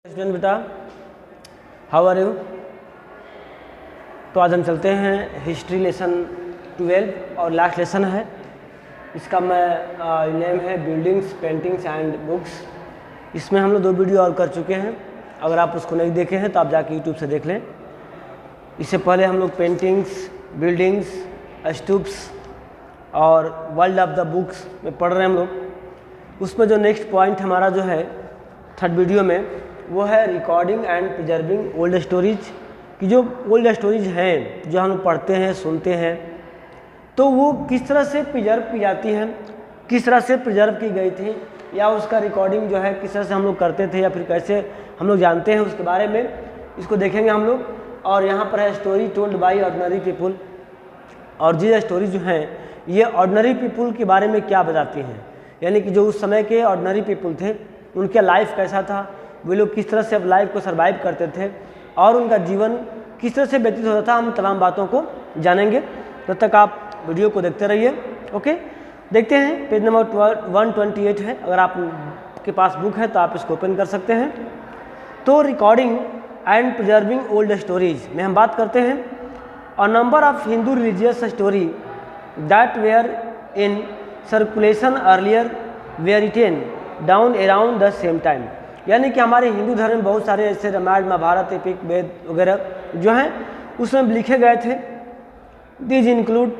Student बेटा, how are you. तो आज हम चलते हैं हिस्ट्री लेसन 12 और लास्ट लेसन है इसका। नेम है बिल्डिंग्स, पेंटिंग्स एंड बुक्स। इसमें हम लोग 2 वीडियो और कर चुके हैं। अगर आप उसको नहीं देखे हैं तो आप जाके यूट्यूब से देख लें। इससे पहले हम लोग पेंटिंग्स, बिल्डिंग्स, स्तूप्स और वर्ल्ड ऑफ द बुक्स में पढ़ रहे हैं हम लोग। उसमें जो नेक्स्ट पॉइंट हमारा जो है 3rd वीडियो में, वो है recording and preserving old stories. कि जो ओल्ड स्टोरीज हैं जो हम लोग पढ़ते हैं, सुनते हैं, तो वो किस तरह से प्रिजर्व की जाती हैं, किस तरह से प्रिजर्व की गई थी, या उसका रिकॉर्डिंग जो है किस तरह से हम लोग करते थे, या फिर कैसे हम लोग जानते हैं उसके बारे में, इसको देखेंगे हम लोग। और यहाँ पर है story told by ordinary people. और ये स्टोरी जो हैं ये ऑर्डिनरी पीपुल के बारे में क्या बताती हैं, यानी कि जो उस समय के ऑर्डिनरी पीपुल थे उनका लाइफ कैसा था, वे लोग किस तरह से अब लाइफ को सर्वाइव करते थे और उनका जीवन किस तरह से व्यतीत होता था। हम तमाम बातों को जानेंगे। तब तक आप वीडियो को देखते रहिए। ओके, देखते हैं। पेज नंबर 128 है। अगर आपके पास बुक है तो आप इसको ओपन कर सकते हैं। तो recording and preserving old stories में हम बात करते हैं। A number of Hindu religious story that were in circulation earlier were written down around the same time. यानी कि हमारे हिंदू धर्म में बहुत सारे ऐसे रामायण, महाभारत, एपिक, वेद वगैरह जो हैं उसमें लिखे गए थे। These include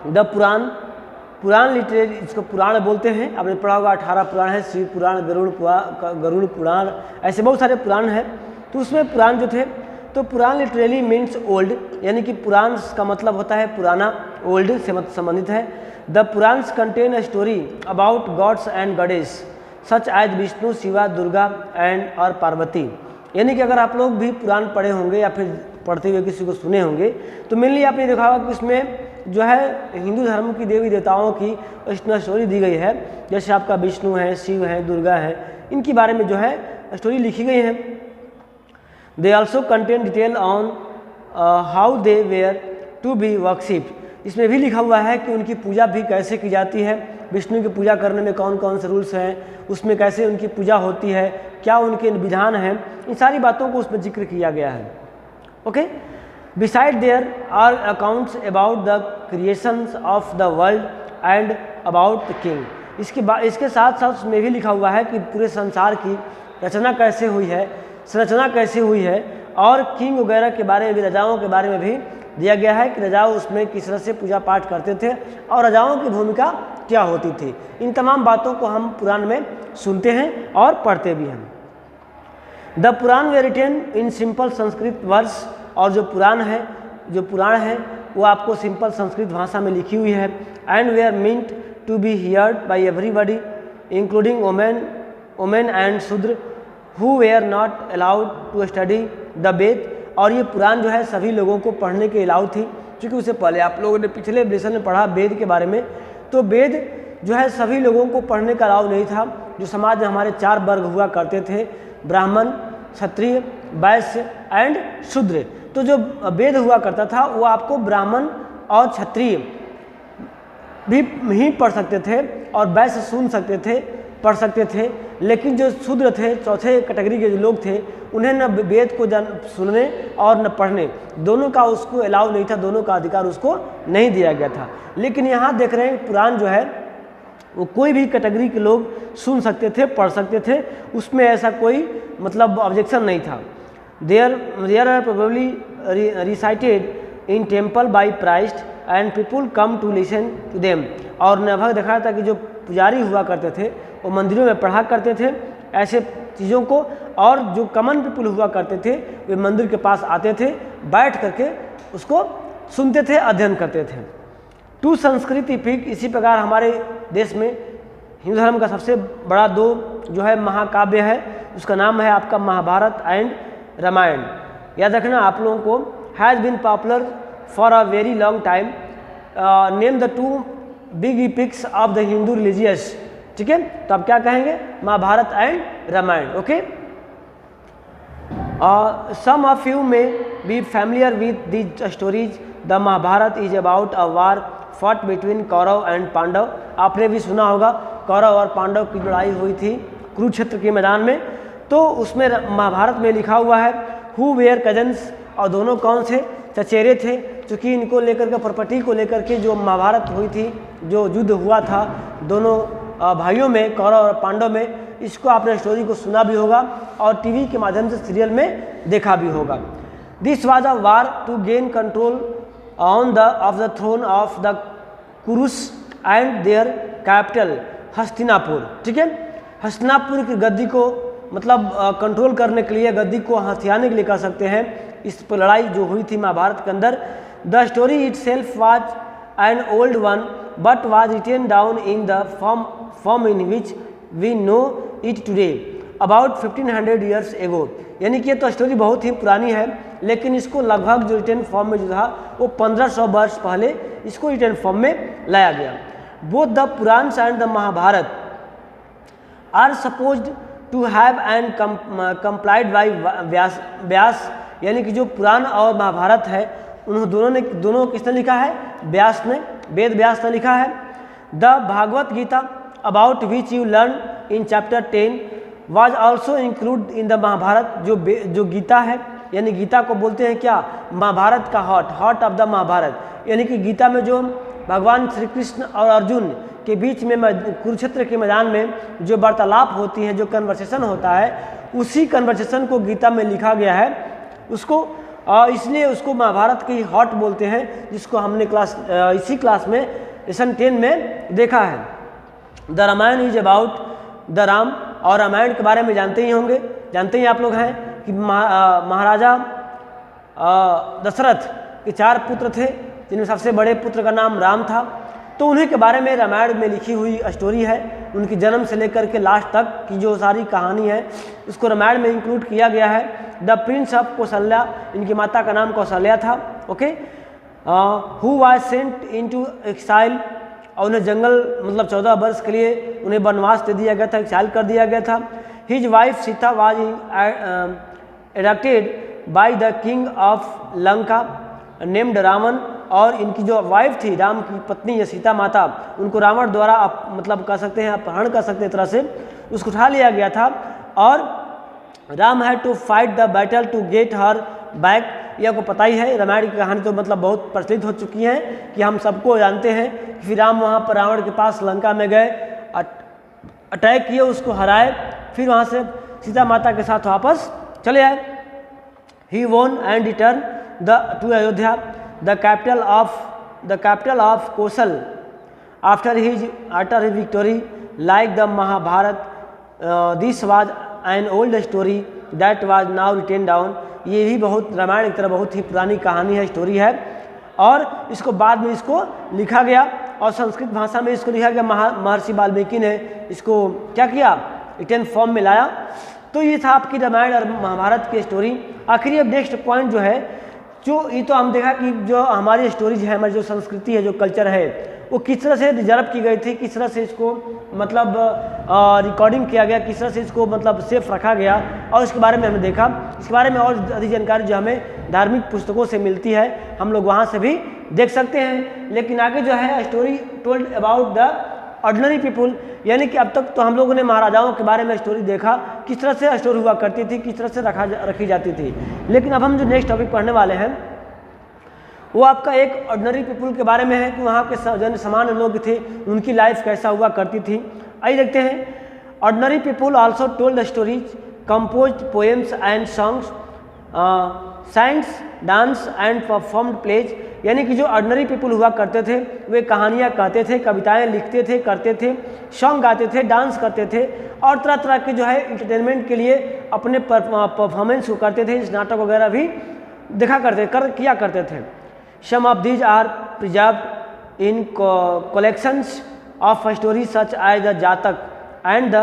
the Purana. Purana literary, इसको पुराण बोलते हैं। आपने पढ़ा होगा 18 पुराण है, शिव पुराण, गरुड़ पुराण, ऐसे बहुत सारे पुराण हैं। तो उसमें पुराण जो थे, तो पुराण लिटरेली मीन्स ओल्ड, यानी कि पुराण का मतलब होता है पुराना, ओल्ड से संबंधित है। The Puranas contain a story about gods and goddess such as Vishnu, Shiva, Durga and और पार्वती। यानी कि अगर आप लोग भी पुराण पढ़े होंगे या फिर पढ़ते हुए किसी को सुने होंगे तो मेनली आपने देखा होगा कि इसमें जो है हिंदू धर्म की देवी देवताओं की स्टोरी दी गई है। जैसे आपका विष्णु है, शिव है, दुर्गा है, इनके बारे में जो है स्टोरी लिखी गई है। They also contain detail on how they were to be worshipped. इसमें भी लिखा हुआ है कि उनकी पूजा भी कैसे की जाती है, विष्णु की पूजा करने में कौन कौन से रूल्स हैं, उसमें कैसे उनकी पूजा होती है, क्या उनके विधान हैं, इन सारी बातों को उसमें जिक्र किया गया है। Okay, besides there are accounts about the creations of the world and about the king. इसके साथ साथ उसमें भी लिखा हुआ है कि पूरे संसार की रचना कैसे हुई है, संरचना कैसे हुई है, और किंग वगैरह के बारे में भी, राजाओं के बारे में भी दिया गया है कि राजा उसमें किस तरह से पूजा पाठ करते थे और राजाओं की भूमिका क्या होती थी। इन तमाम बातों को हम पुराण में सुनते हैं और पढ़ते भी हैं। The Purana were written in simple Sanskrit words. और जो पुराण है वो आपको सिंपल संस्कृत भाषा में लिखी हुई है। And they are meant to be heard by everybody including women and Shudra who were not allowed to study the Veda. और ये पुराण जो है सभी लोगों को पढ़ने के अलाउ थी, क्योंकि उससे पहले आप लोगों ने पिछले लेसन में पढ़ा वेद के बारे में। तो वेद जो है सभी लोगों को पढ़ने का अलाउ नहीं था। जो समाज में हमारे 4 वर्ग हुआ करते थे, ब्राह्मण, क्षत्रिय, वैश्य एंड शूद्र। तो जो वेद हुआ करता था वो आपको ब्राह्मण और क्षत्रिय भी ही पढ़ सकते थे और वैश्य सुन सकते थे, पढ़ सकते थे। लेकिन जो शूद्र थे, चौथे कैटेगरी के जो लोग थे, उन्हें न वेद को सुनने और न पढ़ने, दोनों का उसको अलाउ नहीं था, दोनों का अधिकार उसको नहीं दिया गया था। लेकिन यहाँ देख रहे हैं पुराण जो है वो कोई भी कैटेगरी के लोग सुन सकते थे, पढ़ सकते थे, उसमें ऐसा कोई मतलब ऑब्जेक्शन नहीं था। There are probably recited in temple by priest and people come to listen to them. और लगभग देखा था कि जो पुजारी हुआ करते थे वो मंदिरों में पढ़ा करते थे ऐसे चीज़ों को, और जो कॉमन पीपुल हुआ करते थे वे मंदिर के पास आते थे, बैठ करके उसको सुनते थे, अध्ययन करते थे। Two Sanskrit epic. इसी प्रकार हमारे देश में हिंदू धर्म का सबसे बड़ा 2 जो है महाकाव्य है, उसका नाम है आपका महाभारत एंड रामायण। याद रखना आप लोगों को। Has been popular for a very long time. Name the 2 big epics of the Hindu religious. ठीक है, तो आप क्या कहेंगे, Mahabharata and Ramayana. Okay, some of you may be familiar with these stories. The Mahabharata is about a war fought between Kaurava and Pandava. आपने भी सुना होगा कौरव और पांडव की लड़ाई हुई थी कुरुक्षेत्र के मैदान में। तो उसमें महाभारत में लिखा हुआ है हु वेयर कजन्स, और दोनों कौन थे, चचेरे थे, क्योंकि इनको लेकर के प्रॉपर्टी को लेकर के जो महाभारत हुई थी, जो युद्ध हुआ था दोनों भाइयों में, कौरव और पांडव में, इसको आपने स्टोरी को सुना भी होगा और टीवी के माध्यम से सीरियल में देखा भी होगा। This was a war to gain control on the throne of the Kurus and their capital Hastinapur. ठीक है, हस्तिनापुर की गद्दी को मतलब कंट्रोल करने के लिए, गद्दी को हथियाने के लिए कह सकते हैं, इस पर लड़ाई जो हुई थी महाभारत के अंदर। The story itself was an old one but was written down in the form in which we know it today about 1500 years ago. यानी कि ये तो स्टोरी बहुत ही पुरानी है, लेकिन इसको लगभग जो रिटेन फॉर्म में जो था वो 1500 वर्ष पहले इसको रिटेन फॉर्म में लाया गया। Both the Puranas and the Mahabharata are supposed to have and compiled by Vyasa, यानी कि जो पुराण और महाभारत है उन दोनों किसने लिखा है, व्यास ने, वेद व्यास ने लिखा है। The Bhagavad Gita about which you learn in chapter 10 was also include in the Mahabharata. जो गीता है, यानी गीता को बोलते हैं क्या, महाभारत का हार्ट ऑफ द महाभारत, यानी कि गीता में जो भगवान श्री कृष्ण और अर्जुन के बीच में कुरुक्षेत्र के मैदान में जो वार्तालाप होती है, जो कन्वर्सेशन होता है, उसी कन्वर्सेशन को गीता में लिखा गया है। उसको इसलिए उसको महाभारत की हार्ट बोलते हैं, जिसको हमने इसी क्लास में लेसन 10 में देखा है। The Ramayana is about the Ram, और रामायण के बारे में जानते ही आप लोग हैं कि महाराजा दशरथ के 4 पुत्र थे, जिनमें सबसे बड़े पुत्र का नाम राम था। तो उन्हीं के बारे में रामायण में लिखी हुई स्टोरी है। उनकी जन्म से लेकर के लास्ट तक की जो सारी कहानी है उसको रामायण में इंक्लूड किया गया है। द प्रिंस ऑफ कौशल्या, इनकी माता का नाम कौशल्या था। Okay, who was sent into exile, और उन्हें जंगल मतलब 14 वर्ष के लिए उन्हें वनवास दे दिया गया था, एक्साइल कर दिया गया था। His wife Sita was adopted by the king of Lanka named Ravana, और इनकी जो वाइफ थी, राम की पत्नी या सीता माता, उनको रावण द्वारा मतलब कह सकते हैं अपहरण कर सकते तरह से उसको उठा लिया गया था। और Ram had to fight the battle to get her back. ये आपको पता ही है, रामायण की कहानी तो मतलब बहुत प्रचलित हो चुकी है कि हम सबको जानते हैं कि फिर राम वहाँ पर रावण के पास लंका में गए, अटैक किए, उसको हराए, फिर वहाँ से सीता माता के साथ वापस चले आए। He won and return to Ayodhya the capital of Kosal after his victory. Like the Mahabharat, this was an old story that was now written down. ये भी बहुत रामायण की तरह बहुत ही पुरानी कहानी है, स्टोरी है, और इसको बाद में इसको लिखा गया और संस्कृत भाषा में इसको लिखा गया। महर्षि वाल्मीकि ने इसको क्या किया, रिटन फॉर्म में लाया। तो ये था आपकी रामायण और महाभारत की स्टोरी। आखिरी अब नेक्स्ट पॉइंट जो है, जो ये तो हम देखा कि जो हमारी स्टोरीज है, हमारी जो संस्कृति है, जो कल्चर है, वो किस तरह से रिजर्व की गई थी, किस तरह से इसको मतलब रिकॉर्डिंग किया गया, किस तरह से इसको मतलब सेफ रखा गया, और इसके बारे में हमने देखा। इसके बारे में और अधिक जानकारी जो हमें धार्मिक पुस्तकों से मिलती है, हम लोग वहाँ से भी देख सकते हैं। लेकिन आगे जो है story told about the ordinary people, यानी कि अब तक तो हम लोगों ने महाराजाओं के बारे में स्टोरी देखा, किस तरह से स्टोरी हुआ करती थी, किस तरह से रखी जाती थी। लेकिन अब हम जो नेक्स्ट टॉपिक पढ़ने वाले हैं वो आपका एक ऑर्डिनरी पीपुल के बारे में है कि वहाँ के जो सामान्य लोग थे उनकी लाइफ कैसा हुआ करती थी। आइए देखते हैं। Ordinary people also told stories, composed poems and songs, science, dance and performed plays. यानी कि जो ऑर्डिनरी पीपुल हुआ करते थे वे कहानियाँ कहते थे, कविताएं लिखते थे, करते थे, सॉन्ग गाते थे, डांस करते थे, और तरह तरह के जो है इंटरटेनमेंट के लिए अपने परफॉर्मेंस को करते थे, नाटक वगैरह भी किया करते थे। Some of these are preserved in collections of stories such as the Jataka and the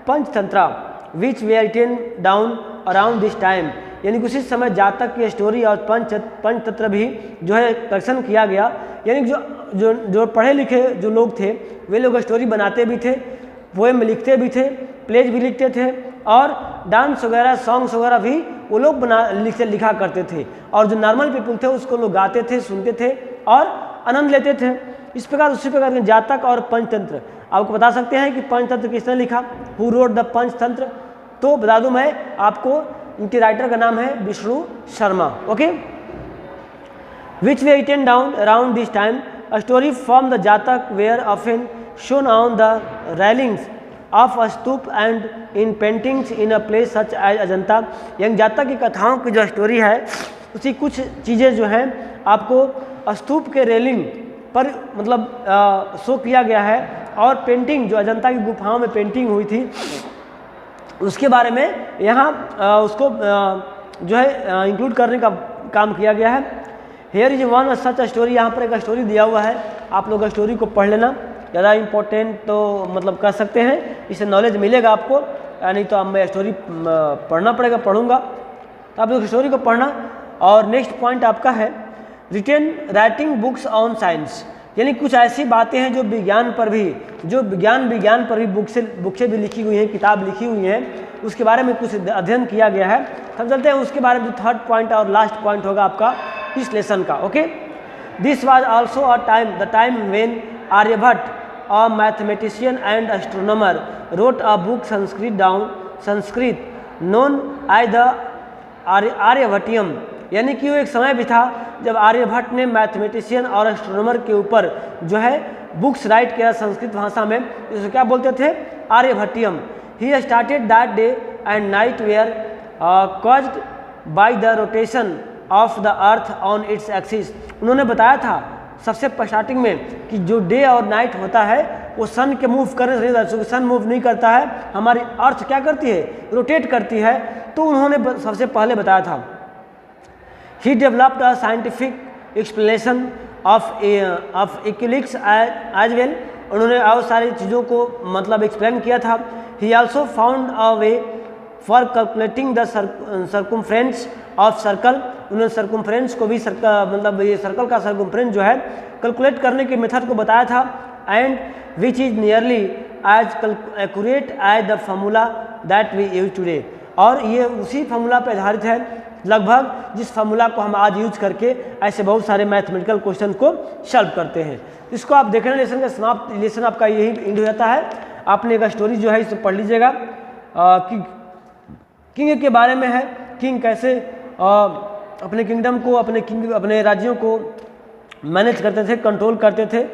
Panchatantra which were written down around this time. यानी कि उसी समय जातक की स्टोरी और पंचतंत्र भी जो है कलेक्शन किया गया। यानी कि जो पढ़े लिखे जो लोग थे वे लोग स्टोरी बनाते भी थे, पोएम लिखते भी थे, प्लेज भी लिखते थे, और डांस वगैरह सॉन्ग्स वगैरह भी वो लोग लिखा करते थे। और जो नॉर्मल पीपुल थे उसको लोग गाते थे, सुनते थे और आनंद लेते थे। इस प्रकार उसी प्रकार के जातक और पंचतंत्र। आपको बता सकते हैं कि पंचतंत्र किसने लिखा, हु रोट द पंचतंत्र। तो बता दूं मैं आपको, इनके राइटर का नाम है Vishnu Sharma. Okay, which were written down around this time. A story from the Jatak were often shown on the railings of a stup and in paintings in a place such as Ajanta. Young जातक की कथाओं की जो story है उसी कुछ चीज़ें जो हैं आपको स्तूप के रेलिंग पर मतलब शो किया गया है, और पेंटिंग जो अजंता की गुफाओं में पेंटिंग हुई थी उसके बारे में यहाँ उसको जो है इंक्लूड करने का काम किया गया है। Here is one such story, यहाँ पर एक स्टोरी दिया हुआ है, आप लोग स्टोरी को पढ़ लेना, ज़्यादा इम्पोर्टेंट तो मतलब कह सकते हैं, इससे नॉलेज मिलेगा आपको, नहीं तो अब मैं स्टोरी पढ़ना पड़ेगा, पढ़ूंगा, तो आप लोग स्टोरी को पढ़ना। और नेक्स्ट पॉइंट आपका है written writing books on science, यानी कुछ ऐसी बातें हैं जो विज्ञान पर भी, जो विज्ञान पर भी बुक्सें भी लिखी हुई हैं, किताब लिखी हुई हैं, उसके बारे में कुछ अध्ययन किया गया है। हम चलते हैं उसके बारे में, जो थर्ड पॉइंट और लास्ट पॉइंट होगा आपका इस लेसन का। Okay, this was also a time, the time when Aryabhata, a mathematician and astronomer, wrote a book Sanskrit known as the Aryabhatiyam, यानी कि वो एक समय भी था जब आर्यभट्ट ने मैथमेटिशियन और एस्ट्रोनॉमर के ऊपर जो है बुक्स राइट किया संस्कृत भाषा में, जिसे क्या बोलते थे, Aryabhatiyam. He started that day and night were caused by the rotation of the earth on its axis. उन्होंने बताया था सबसे स्टार्टिंग में कि जो डे और नाइट होता है वो सन के मूव करने से, सन मूव नहीं करता है, हमारी अर्थ क्या करती है, रोटेट करती है, तो उन्होंने सबसे पहले बताया था। He developed a scientific explanation of eclipse as well, उन्होंने और सारी चीज़ों को मतलब एक्सप्लेन किया था। He also found a way for calculating the circumference of circle, उन्होंने सर्कमफ्रेंस को भी मतलब ये सर्कल का सर्कमफ्रेंस जो है कैलकुलेट करने के मेथड को बताया था। And which is nearly as accurate as the formula that we use today, और ये उसी फार्मूला पर आधारित है लगभग जिस फार्मूला को हम आज यूज करके ऐसे बहुत सारे मैथमेटिकल क्वेश्चन को सॉल्व करते हैं। इसको आप देखें, लेसन का समाप्त, लेसन आपका यही एंड हो जाता है। आपने एक स्टोरी जो है इसे पढ़ लीजिएगा, किंग के बारे में है, किंग कैसे अपने किंगडम को, अपने राज्यों को मैनेज करते थे, कंट्रोल करते थे,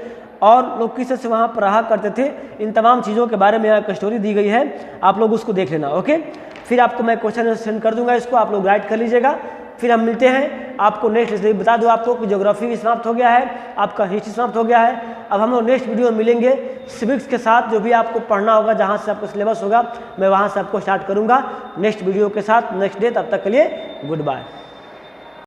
और लोग किस से वहाँ पर रहा करते थे। इन तमाम चीज़ों के बारे में एक स्टोरी दी गई है, आप लोग उसको देख लेना। ओके, फिर आपको मैं क्वेश्चन सेंड कर दूंगा, इसको आप लोग राइट कर लीजिएगा। फिर हम मिलते हैं आपको नेक्स्ट, बता दो आपको कि ज्योग्राफी भी समाप्त हो गया है, आपका हिस्ट्री समाप्त हो गया है। अब हम लोग नेक्स्ट वीडियो में मिलेंगे सिविक्स के साथ, जो भी आपको पढ़ना होगा, जहाँ से आपको सिलेबस होगा मैं वहाँ से आपको स्टार्ट करूँगा नेक्स्ट वीडियो के साथ नेक्स्ट डे। तब तक के लिए गुड बाय।